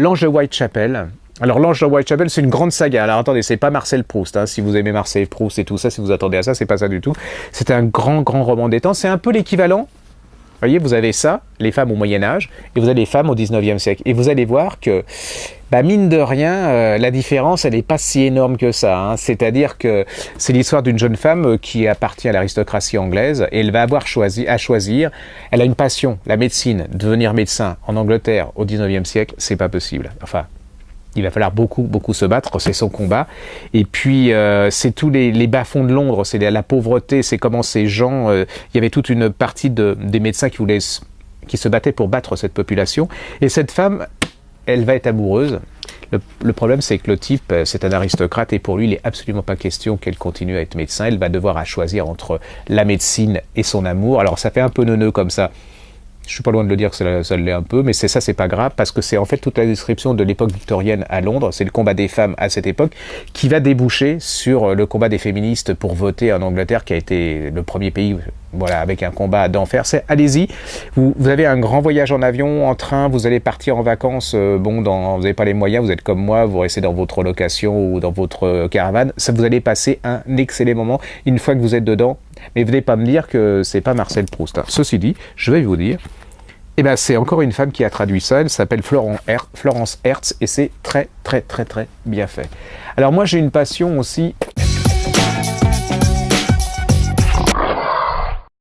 L'Ange de Whitechapel. Alors l'Ange de Whitechapel, c'est une grande saga. Alors attendez, c'est pas Marcel Proust, hein. Si vous aimez Marcel Proust et tout ça, si vous attendez à ça, c'est pas ça du tout. C'est un grand roman des temps. C'est un peu l'équivalent. Vous voyez, vous avez ça, les femmes au Moyen-Âge, et vous avez les femmes au 19e siècle. Et vous allez voir que, mine de rien, la différence, elle n'est pas si énorme que ça, hein. C'est-à-dire que c'est l'histoire d'une jeune femme qui appartient à l'aristocratie anglaise, et elle va avoir à choisir. Elle a une passion, la médecine. Devenir médecin en Angleterre au 19e siècle, c'est pas possible. Enfin, il va falloir beaucoup se battre, c'est son combat. Et puis, c'est tous les bas-fonds de Londres, c'est la pauvreté, c'est comment ces gens... il y avait toute une partie des médecins qui se battaient pour battre cette population. Et cette femme, elle va être amoureuse. Le problème, c'est que le type, c'est un aristocrate, et pour lui, il n'est absolument pas question qu'elle continue à être médecin. Elle va devoir choisir entre la médecine et son amour. Alors, ça fait un peu neuneux comme ça. Je suis pas loin de le dire que ça l'est un peu, mais c'est pas grave, parce que c'est en fait toute la description de l'époque victorienne à Londres, c'est le combat des femmes à cette époque, qui va déboucher sur le combat des féministes pour voter en Angleterre, qui a été le premier pays, voilà, avec un combat d'enfer. Allez-y, vous avez un grand voyage en avion, en train, vous allez partir en vacances, vous n'avez pas les moyens, vous êtes comme moi, vous restez dans votre location ou dans votre caravane, vous allez passer un excellent moment une fois que vous êtes dedans. Mais venez pas me dire que c'est pas Marcel Proust, hein. Ceci dit, je vais vous dire, c'est encore une femme qui a traduit ça. Elle s'appelle Florence Hertz, et c'est très bien fait. Alors moi, j'ai une passion aussi